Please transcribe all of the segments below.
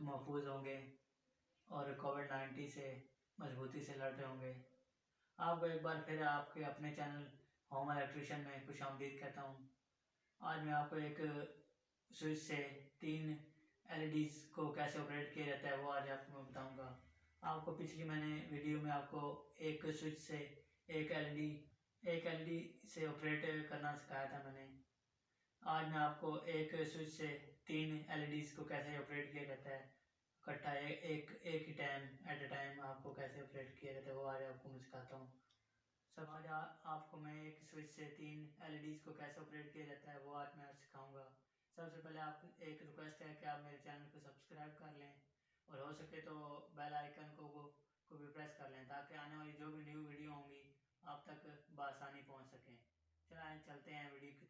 महफूज होंगे और कोविड-19 से मजबूती से लड़ रहे होंगे। आपको एक बार फिर आपके अपने चैनल होम इलेक्ट्रिशियन में खुशामदीद कहता हूँ। आज मैं आपको एक स्विच से 3 LEDs को कैसे ऑपरेट किया जाता है वो आज आपको मैं बताऊँगा। आपको पिछली मैंने वीडियो में आपको एक स्विच से एक LED से ऑपरेट करना सिखाया था मैंने। आज मैं आपको एक स्विच से 3 LEDs को कैसे ऑपरेट किया जाता है इकट्ठा एक ही टाइम एट अ टाइम आपको कैसे ऑपरेट किया जाता है वो आज आपको मैं सिखाता हूँ। सब आज आपको मैं एक स्विच से 3 LEDs को कैसे ऑपरेट किया जाता है वो आज मैं सिखाऊंगा। सबसे पहले आप एक रिक्वेस्ट है कि आप मेरे चैनल को सब्सक्राइब कर लें और हो सके तो बेल आइकन को भी प्रेस कर लें ताकि आने वाली जो भी न्यू वीडियो होंगी आप तक बआसानी पहुंच सकें। चलते हैं वीडियो की।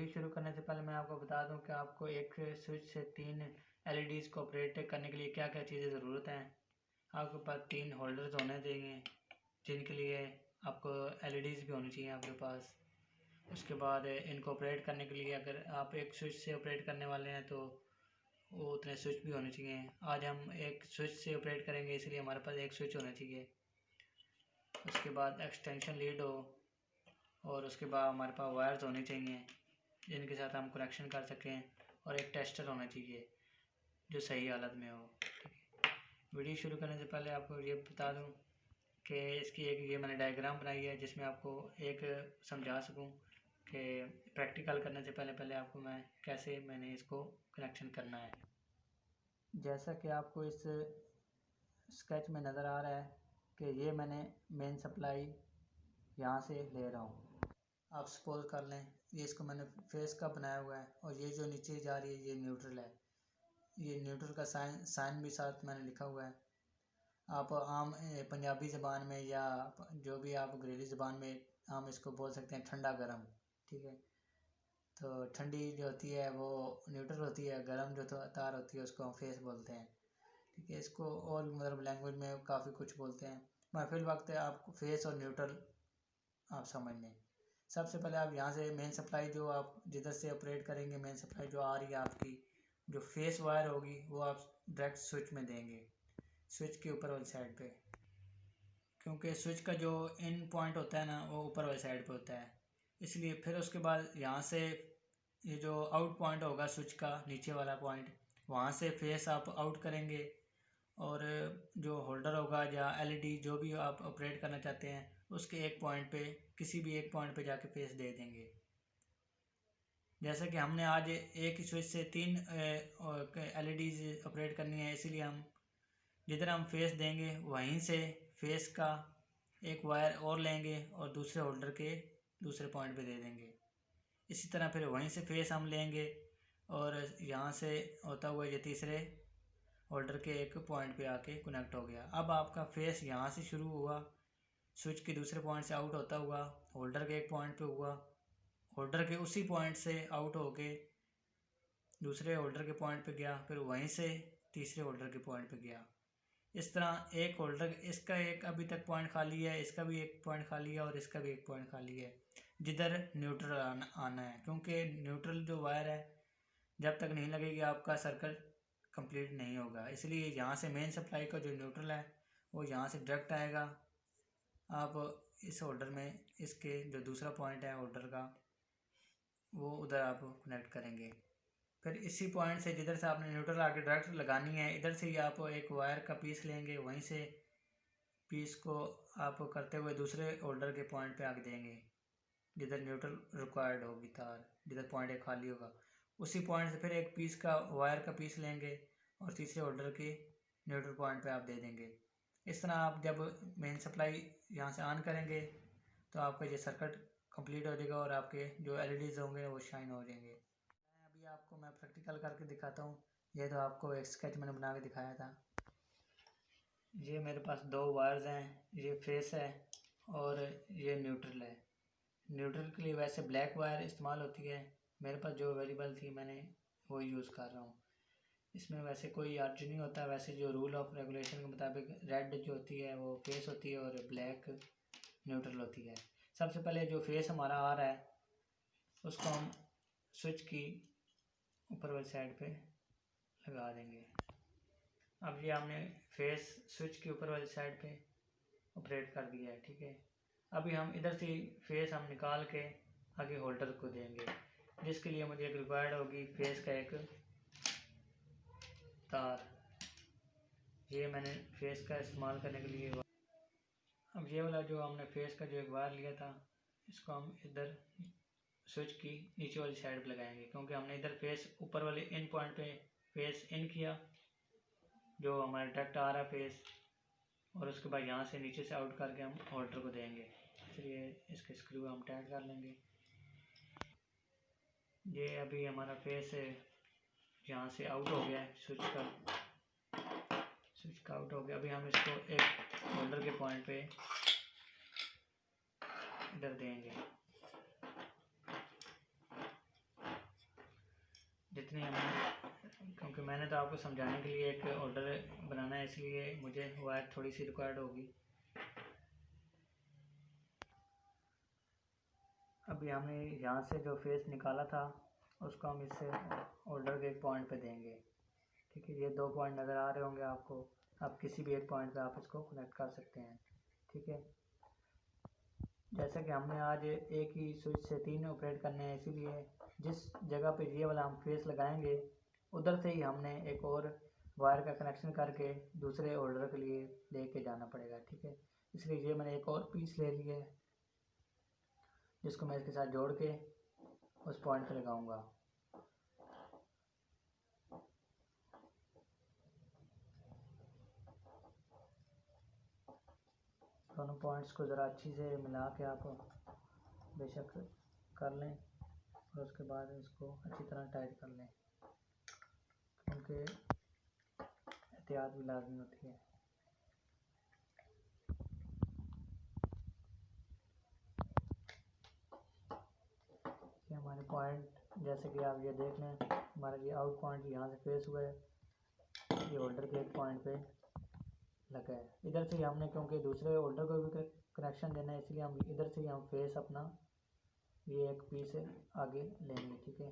शुरू करने से पहले मैं आपको बता दूं कि आपको एक स्विच से 3 LEDs को ऑपरेट करने के लिए क्या क्या चीज़ें ज़रूरत हैं। आपके पास 3 होल्डर्स होने चाहिए जिनके लिए आपको LEDs भी होनी चाहिए आपके पास। उसके बाद इनको ऑपरेट करने के लिए अगर आप एक स्विच से ऑपरेट करने वाले हैं तो वो उतने स्विच भी होने चाहिए। आज हम एक स्विच से ऑपरेट करेंगे इसलिए हमारे पास एक स्विच होना चाहिए। उसके बाद एक्सटेंशन लीड हो और उसके बाद हमारे पास वायर्स होने चाहिए जिनके साथ हम कनेक्शन कर सकें और एक टेस्टर होना चाहिए जो सही हालत में हो। वीडियो शुरू करने से पहले आपको ये बता दूं कि इसकी एक ये मैंने डायग्राम बनाई है जिसमें आपको एक समझा सकूं कि प्रैक्टिकल करने से पहले आपको मैंने इसको कनेक्शन करना है। जैसा कि आपको इस स्केच में नज़र आ रहा है कि ये मैंने मेन सप्लाई यहाँ से ले रहा हूँ। आप सपोज कर लें ये इसको मैंने फेस का बनाया हुआ है और ये जो नीचे जा रही है ये न्यूट्रल है। ये न्यूट्रल का साइन भी साथ मैंने लिखा हुआ है। आप आम पंजाबी ज़बान में या जो भी आप अंग्रेज़ी ज़बान में हम इसको बोल सकते हैं ठंडा गर्म। ठीक है, तो ठंडी जो होती है वो न्यूट्रल होती है, गर्म जो तार होती है उसको हम फेस बोलते हैं। ठीक है, इसको और मतलब लैंग्वेज में काफ़ी कुछ बोलते हैं। महफिल वक्त आपको फेस और न्यूट्रल आप समझ लें। सबसे पहले आप यहाँ से मेन सप्लाई जो आप जिधर से ऑपरेट करेंगे मेन सप्लाई जो आ रही है आपकी जो फेस वायर होगी वो आप डायरेक्ट स्विच में देंगे, स्विच के ऊपर वाली साइड पे, क्योंकि स्विच का जो इन पॉइंट होता है ना वो ऊपर वाली साइड पे होता है इसलिए। फिर उसके बाद यहाँ से ये जो आउट पॉइंट होगा स्विच का नीचे वाला पॉइंट वहाँ से फेस आप आउट करेंगे और जो होल्डर होगा या LED जो भी आप ऑपरेट करना चाहते हैं उसके एक पॉइंट पे किसी भी एक पॉइंट पे जाके फेस दे देंगे। जैसे कि हमने आज एक स्विच से 3 LEDs ऑपरेट करनी है इसीलिए हम जिधर हम फेस देंगे वहीं से फेस का एक वायर और लेंगे और दूसरे होल्डर के दूसरे पॉइंट पे दे देंगे। इसी तरह फिर वहीं से फेस हम लेंगे और यहाँ से होता हुआ ये तीसरे होल्डर के एक पॉइंट पे आके कनेक्ट हो गया। अब आपका फेस यहाँ से शुरू हुआ, स्विच के दूसरे पॉइंट से आउट होता हुआ होल्डर के एक पॉइंट पे हुआ, होल्डर के उसी पॉइंट से आउट होके दूसरे होल्डर के पॉइंट पे गया, फिर वहीं से तीसरे होल्डर के पॉइंट पे गया। इस तरह एक होल्डर इसका एक अभी तक पॉइंट खाली है, इसका भी एक पॉइंट खाली है और इसका भी एक पॉइंट खाली है जिधर न्यूट्रल आना है, क्योंकि न्यूट्रल जो वायर है जब तक नहीं लगेगी आपका सर्किट कंप्लीट नहीं होगा। इसलिए यहाँ से मेन सप्लाई का जो न्यूट्रल है वो यहाँ से डायरेक्ट आएगा। आप इस होल्डर में इसके जो दूसरा पॉइंट है होल्डर का वो उधर आप कनेक्ट करेंगे। फिर इसी पॉइंट से जिधर से आपने न्यूट्रल आके डायरेक्ट लगानी है इधर से ही आप एक वायर का पीस लेंगे, वहीं से पीस को आप करते हुए दूसरे होल्डर के पॉइंट पे आके देंगे जिधर न्यूट्रल रिक्वायर्ड होगी तार, जिधर पॉइंट एक खाली होगा उसी पॉइंट से फिर एक पीस का वायर का पीस लेंगे और तीसरे होल्डर के न्यूट्रल पॉइंट पे आप दे देंगे। इस तरह आप जब मेन सप्लाई यहाँ से ऑन करेंगे तो आपका ये सर्किट कंप्लीट हो जाएगा और आपके जो LEDs होंगे वो शाइन हो जाएंगे। अभी आपको मैं प्रैक्टिकल करके दिखाता हूँ। ये तो आपको एक स्केच मैंने बना के दिखाया था। ये मेरे पास 2 वायर्स हैं, ये फेस है और ये न्यूट्रल है। न्यूट्रल के लिए वैसे ब्लैक वायर इस्तेमाल होती है, मेरे पास जो अवेलेबल थी मैंने वो यूज़ कर रहा हूँ। इसमें वैसे कोई अर्ज नहीं होता, वैसे जो रूल ऑफ रेगुलेशन के मुताबिक रेड जो होती है वो फेस होती है और ब्लैक न्यूट्रल होती है। सबसे पहले जो फेस हमारा आ रहा है उसको हम स्विच की ऊपर वाली साइड पे लगा देंगे। अब ये हमने फेस स्विच की ऊपर वाली साइड पे ऑपरेट कर दिया है, ठीक है। अभी हम इधर से फेस हम निकाल के आगे होल्डर को देंगे, जिसके लिए मुझे एक रिक्वायर्ड होगी फेस का एक तार। ये मैंने फेस का इस्तेमाल करने के लिए। अब ये वाला जो हमने फेस का जो एक वायर लिया था इसको हम इधर स्विच की नीचे वाली साइड पे लगाएंगे, क्योंकि हमने इधर फेस ऊपर वाले इन पॉइंट पे फेस इन किया जो हमारा डायरेक्ट आ रहा है फेस, और उसके बाद यहाँ से नीचे से आउट करके हम होल्डर को देंगे। इसलिए इसके स्क्रू हम टाइट कर लेंगे। ये अभी हमारा फेस यहाँ से आउट हो गया है, स्विच का आउट हो गया। अभी हम इसको एक होल्डर के पॉइंट पे इधर देंगे। जितनी हमें, क्योंकि मैंने तो आपको समझाने के लिए एक होल्डर बनाना है, इसलिए मुझे वायर थोड़ी सी रिक्वायर्ड होगी। अभी हमने यहाँ से जो फेस निकाला था उसको हम इससे होल्डर के एक पॉइंट पे देंगे, ठीक है। ये दो पॉइंट नज़र आ रहे होंगे आपको, आप किसी भी एक पॉइंट पे आप इसको कनेक्ट कर सकते हैं, ठीक है। जैसा कि हमने आज एक ही स्विच से 3 ऑपरेट करने हैं, इसीलिए जिस जगह पे ये वाला हम फेस लगाएंगे उधर से ही हमने एक और वायर का कनेक्शन करके दूसरे होल्डर के लिए लेके जाना पड़ेगा, ठीक है। इसलिए ये मैंने एक और पीस ले लिया है जिसको मैं इसके साथ जोड़ के उस पॉइंट पे लगाऊंगा। दोनों पॉइंट्स को ज़रा अच्छी से मिला के आप बेशक कर लें और उसके बाद इसको अच्छी तरह टाइट कर लें, क्योंकि एहतियात भी लाजमी होती है। ये हमारे पॉइंट जैसे कि आप ये देख लें, हमारा ये आउट पॉइंट यहाँ से फेस हुआ है, ये होल्डर के एक पॉइंट पे लगा है। इधर से ही हमने, क्योंकि दूसरे होल्डर को भी कनेक्शन देना है, इसलिए हम इधर से ही हम फेस अपना ये एक पीस आगे लेंगे, ठीक है।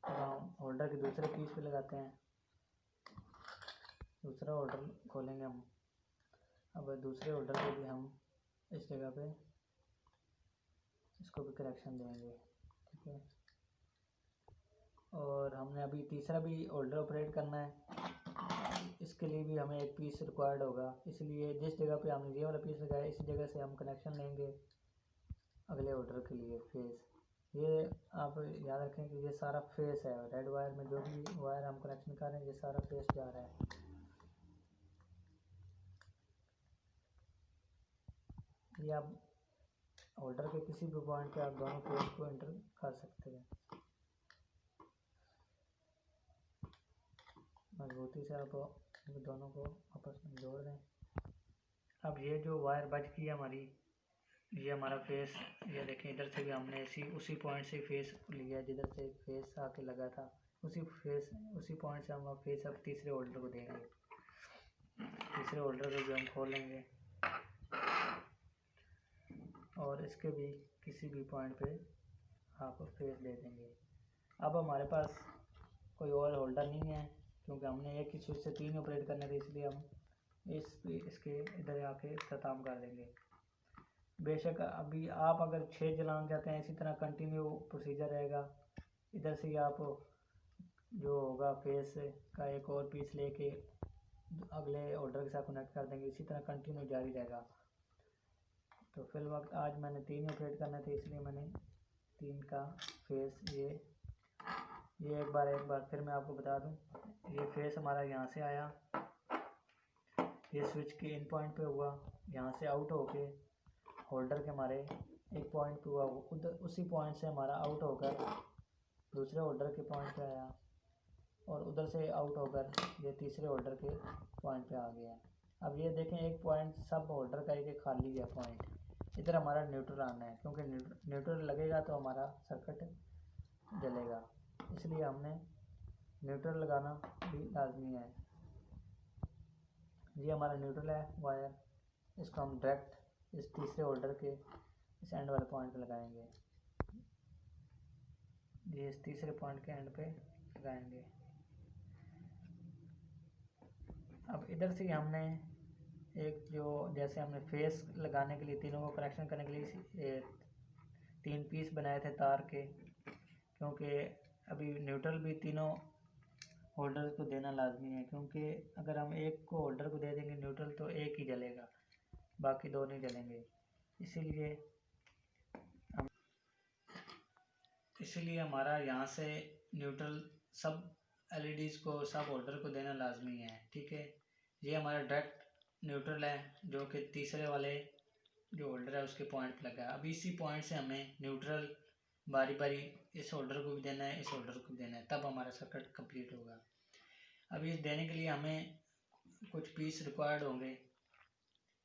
अब हम होल्डर के दूसरे पीस पे लगाते हैं, दूसरा होल्डर खोलेंगे हम। अब दूसरे होल्डर को भी हम इस जगह पे इसको भी कनेक्शन देंगे, ठीक है। और हमने अभी तीसरा भी होल्डर ऑपरेट करना है, इसके लिए भी हमें एक पीस रिक्वायर्ड होगा, इसलिए जिस जगह पे हमने ये वाला पीस लगाया इसी जगह से हम कनेक्शन लेंगे अगले होल्डर के लिए फेस। ये आप याद रखें कि ये सारा फेस है, रेड वायर में जो भी वायर हम कनेक्शन कर रहे हैं ये सारा फेस जा रहा है। ये आप होल्डर के किसी भी पॉइंट पे आप दोनों फेस को एंटर कर सकते हैं। मजबूती से आप दोनों को आपस में जोड़ दें। अब ये जो वायर बच गई हमारी, ये हमारा फेस, ये देखें इधर से भी हमने उसी पॉइंट से फेस लिया जिधर से फेस आके लगा था, उसी पॉइंट से हम फेस अब तीसरे होल्डर को देंगे। तीसरे होल्डर को भी हम खोलेंगे और इसके भी किसी भी पॉइंट पे आप फेस दे देंगे। अब हमारे पास कोई और होल्डर नहीं है, क्योंकि हमने एक ही स्विच से 3 ऑपरेट करने थे, इसलिए हम इसके इधर आके ख़त्म कर देंगे। बेशक अभी आप अगर 6 जलाना चाहते हैं इसी तरह कंटिन्यू प्रोसीजर रहेगा। इधर से ही आप जो होगा फेस का एक और पीस लेके अगले होल्डर के साथ कनेक्ट कर देंगे, इसी तरह कंटिन्यू जारी रहेगा। तो फिल वक्त आज मैंने 3 ऑपरेट करने थे, इसलिए मैंने 3 का फेस ये एक बार फिर मैं आपको बता दूं, ये फेस हमारा यहाँ से आया, ये स्विच के इन पॉइंट पे हुआ, यहाँ से आउट होके होल्डर के हमारे एक पॉइंट पे हुआ, उधर उसी पॉइंट से हमारा आउट होकर दूसरे होल्डर के पॉइंट पे आया और उधर से आउट होकर ये तीसरे होल्डर के पॉइंट पे आ गया। अब ये देखें एक पॉइंट सब होल्डर का एक खाली है पॉइंट, इधर हमारा न्यूट्रल आना है, क्योंकि न्यूट्रल लगेगा तो हमारा सर्किट जलेगा। इसलिए हमने न्यूट्रल लगाना भी लाजमी है। ये हमारा न्यूट्रल है वायर, इसको हम डायरेक्ट इस तीसरे होल्डर के इस एंड वाले पॉइंट पे लगाएंगे। ये इस तीसरे पॉइंट के एंड पे लगाएंगे। अब इधर से हमने एक जो जैसे हमने फेस लगाने के लिए तीनों को कनेक्शन करने के लिए 3 पीस बनाए थे तार के, क्योंकि अभी न्यूट्रल भी तीनों होल्डर को देना लाजमी है, क्योंकि अगर हम एक को होल्डर को दे देंगे न्यूट्रल तो एक ही जलेगा, बाकी दो नहीं जलेंगे। इसीलिए हमारा यहाँ से न्यूट्रल सब एलईडीज़ को सब होल्डर को देना लाजमी है। ठीक है, ये हमारा डायरेक्ट न्यूट्रल है जो कि तीसरे वाले जो होल्डर है उसके पॉइंट पर लगा है। अब इसी पॉइंट से हमें न्यूट्रल बारी बारी इस होल्डर को भी देना है, इस होल्डर को भी देना है, तब हमारा सर्किट कंप्लीट होगा। अब इस देने के लिए हमें कुछ पीस रिक्वायर्ड होंगे,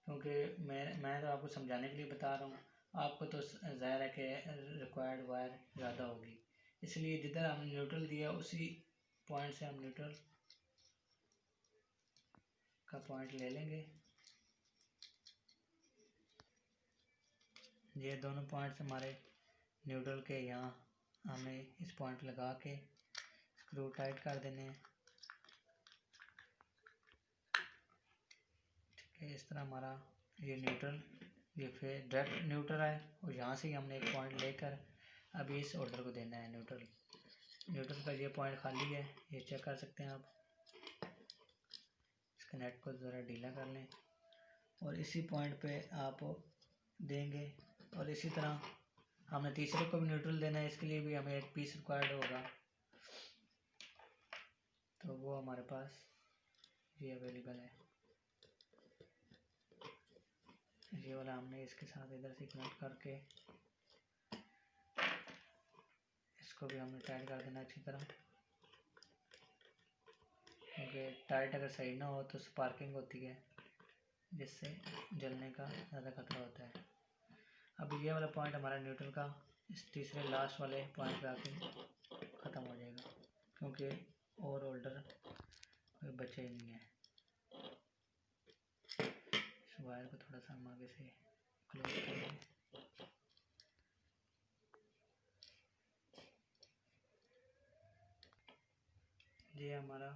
क्योंकि मैं तो आपको समझाने के लिए बता रहा हूँ, आपको तो ज़ाहिर है कि रिक्वायर्ड वायर ज़्यादा होगी। इसलिए जिधर हमने न्यूट्रल दिया उसी पॉइंट से हम न्यूट्रल का पॉइंट ले लेंगे। ये दोनों पॉइंट्स हमारे न्यूट्रल के यहाँ हमें इस पॉइंट लगा के स्क्रू टाइट कर देने हैं। ठीक है, इस तरह हमारा ये न्यूट्रल, ये फिर डायरेक्ट न्यूट्रल है और यहाँ से ही हमने एक पॉइंट लेकर अभी इस होल्डर को देना है। न्यूट्रल का ये पॉइंट खाली है, ये चेक कर सकते हैं आप। इसके नेट को ज़रा ढीला कर लें और इसी पॉइंट पे आप देंगे। और इसी तरह हमें तीसरे को भी न्यूट्रल देना है, इसके लिए भी हमें एक पीस रिक्वायर्ड होगा, तो वो हमारे पास ये अवेलेबल है। ये वाला हमने इसके साथ इधर से कनेक्ट करके इसको भी हमने टाइट कर देना अच्छी तरह, क्योंकि टाइट अगर सही ना हो तो स्पार्किंग होती है, जिससे जलने का ज़्यादा खतरा होता है। अब ये वाला पॉइंट हमारा न्यूट्रल का इस तीसरे लास्ट वाले पॉइंट पे आके ख़त्म हो जाएगा, क्योंकि और होल्डर कोई बचे ही नहीं है। इस वायर को थोड़ा सा हम आगे से क्लोज करेंगे। ये हमारा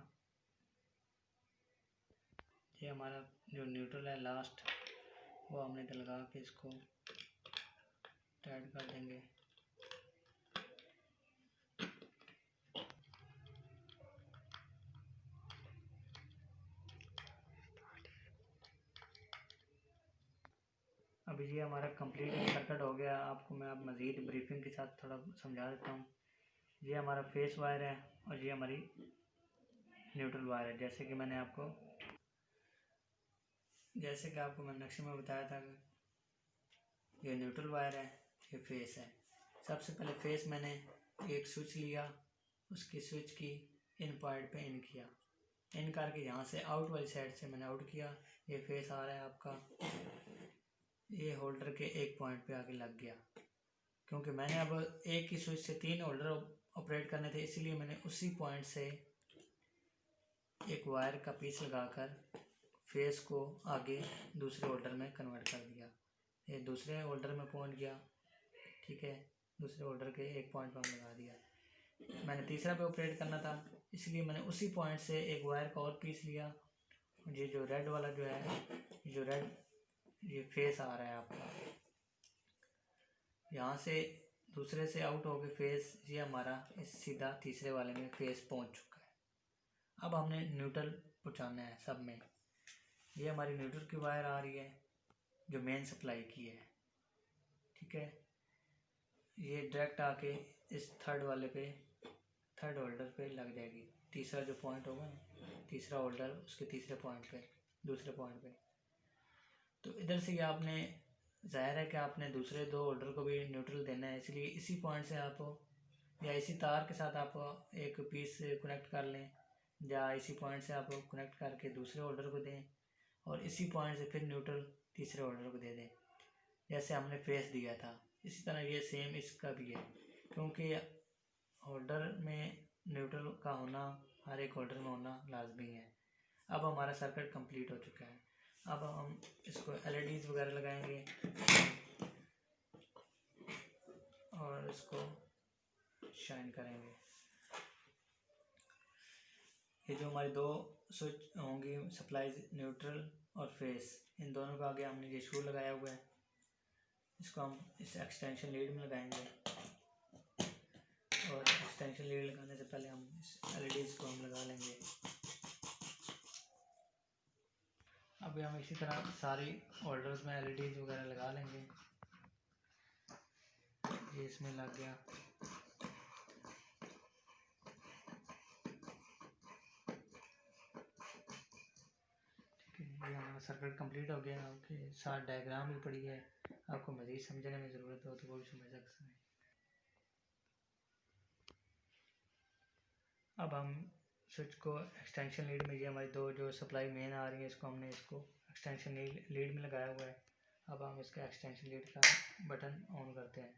जो न्यूट्रल है लास्ट, वो हमने इधर लगा के इसको टाइट कर देंगे। अब ये हमारा कंप्लीट सर्किट हो गया। आपको मैं अब मज़ीद ब्रीफिंग के साथ थोड़ा समझा देता हूँ। ये हमारा फेस वायर है और ये हमारी न्यूट्रल वायर है। जैसे कि आपको मैंने नक्शे में बताया था कि ये न्यूट्रल वायर है, ये फेस है। सबसे पहले फेस मैंने एक स्विच लिया, उसकी स्विच की इन पॉइंट पे इन किया, इन करके यहाँ से आउट वाली साइड से मैंने आउट किया। ये फेस आ रहा है आपका, ये होल्डर के एक पॉइंट पे आके लग गया। क्योंकि मैंने अब एक ही स्विच से 3 होल्डर ऑपरेट करने थे, इसलिए मैंने उसी पॉइंट से एक वायर का पीस लगाकर फेस को आगे दूसरे होल्डर में कन्वर्ट कर दिया। ये दूसरे होल्डर में पहुंच गया। ठीक है, दूसरे होल्डर के एक पॉइंट पर लगा दिया। मैंने तीसरा पे ऑपरेट करना था, इसलिए मैंने उसी पॉइंट से एक वायर का और पीस लिया। ये जो रेड वाला जो है, ये फेस आ रहा है आपका, यहाँ से दूसरे से आउट हो गए फेस, ये हमारा इस सीधा तीसरे वाले में फेस पहुंच चुका है। अब हमने न्यूट्रल पहुंचाना है सब में। ये हमारी न्यूट्रल की वायर आ रही है जो मेन सप्लाई की है। ठीक है, ये डायरेक्ट आके इस थर्ड होल्डर पे लग जाएगी। तीसरा जो पॉइंट होगा ना, तीसरा होल्डर उसके तीसरे पॉइंट पे, दूसरे पॉइंट पे। तो इधर से आपने, जाहिर है कि आपने दूसरे 2 होल्डर को भी न्यूट्रल देना है, इसलिए इसी पॉइंट से आप या इसी तार के साथ आप एक पीस कनेक्ट कर लें, या इसी पॉइंट से आप कनेक्ट करके दूसरे होल्डर को दें और इसी पॉइंट से फिर न्यूट्रल तीसरे होल्डर को दे दें, जैसे हमने फेस दिया था। इसी तरह ये सेम इसका भी है, क्योंकि होल्डर में न्यूट्रल का होना हर एक होल्डर में होना लाजमी है। अब हमारा सर्किट कंप्लीट हो चुका है। अब हम इसको LEDs वगैरह लगाएंगे और इसको शाइन करेंगे। ये जो हमारी दो स्विच होंगी सप्लाई न्यूट्रल और फेस, इन दोनों का आगे हमने ये शू लगाया हुआ है। इसको हम इस एक्सटेंशन लीड में लगाएंगे और एक्सटेंशन लीड लगाने से पहले हम इस LEDs को हम लगा लेंगे। अभी हम इसी तरह सारी होल्डर्स में LEDs वगैरह लगा लेंगे। ये इसमें लग गया। ठीक है, ये हमारा सर्किट कंप्लीट हो गया। आपके साथ डायग्राम भी पड़ी है, आपको मज़ीद समझने में ज़रूरत हो तो वो भी समझ सकते हैं। अब हम स्विच को एक्सटेंशन लीड में, ये हमारी दो जो सप्लाई मेन आ रही है, इसको हमने इसको एक्सटेंशन लीड में लगाया हुआ है। अब हम इसका एक्सटेंशन लीड का बटन ऑन करते हैं।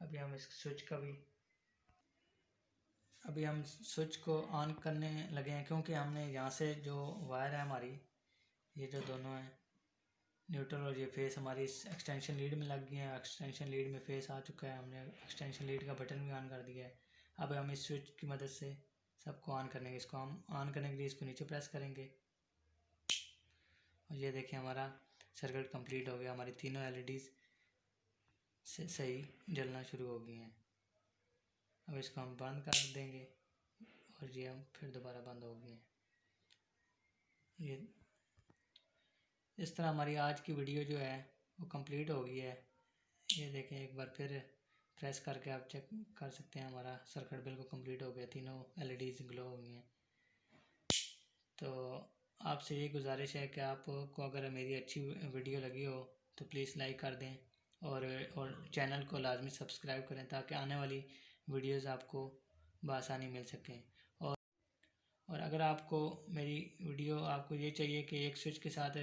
अभी हम इस स्विच का भी अभी हम स्विच को ऑन करने लगे हैं, क्योंकि हमने यहाँ से जो वायर है हमारी, ये जो दोनों है न्यूट्रल और ये फेस हमारी इस एक्सटेंशन लीड में लग गई है। एक्सटेंशन लीड में फेस आ चुका है, हमने एक्सटेंशन लीड का बटन भी ऑन कर दिया है। अब हम इस स्विच की मदद से सबको ऑन करेंगे। इसको हम ऑन करने के लिए इसको नीचे प्रेस करेंगे और ये देखिए हमारा सर्किट कंप्लीट हो गया। हमारी तीनों LEDs से सही जलना शुरू हो गई हैं। अब इसको हम बंद कर देंगे और ये हम फिर दोबारा बंद हो गए हैं। ये इस तरह हमारी आज की वीडियो जो है वो कंप्लीट हो गई है। ये देखें, एक बार फिर प्रेस करके आप चेक कर सकते हैं, हमारा सर्किट बिल्कुल कंप्लीट हो गया, तीनों LEDs ग्लो हो गई हैं। तो आपसे ये गुजारिश है कि आपको अगर मेरी अच्छी वीडियो लगी हो तो प्लीज़ लाइक कर दें और चैनल को लाजमी सब्सक्राइब करें, ताकि आने वाली वीडियोस आपको बआसानी मिल सकें। और अगर आपको मेरी वीडियो आपको ये चाहिए कि एक स्विच के साथ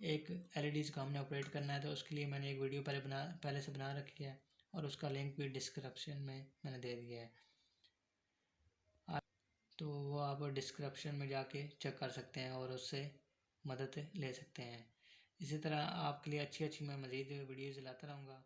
एक LEDs को हमने ऑपरेट करना है, तो उसके लिए मैंने एक वीडियो पहले से बना रखी है और उसका लिंक भी डिस्क्रिप्शन में मैंने दे दिया है। तो वो आप डिस्क्रिप्शन में जाके चेक कर सकते हैं और उससे मदद ले सकते हैं। इसी तरह आपके लिए अच्छी मैं मज़ीद वीडियोज़ लाता रहूँगा।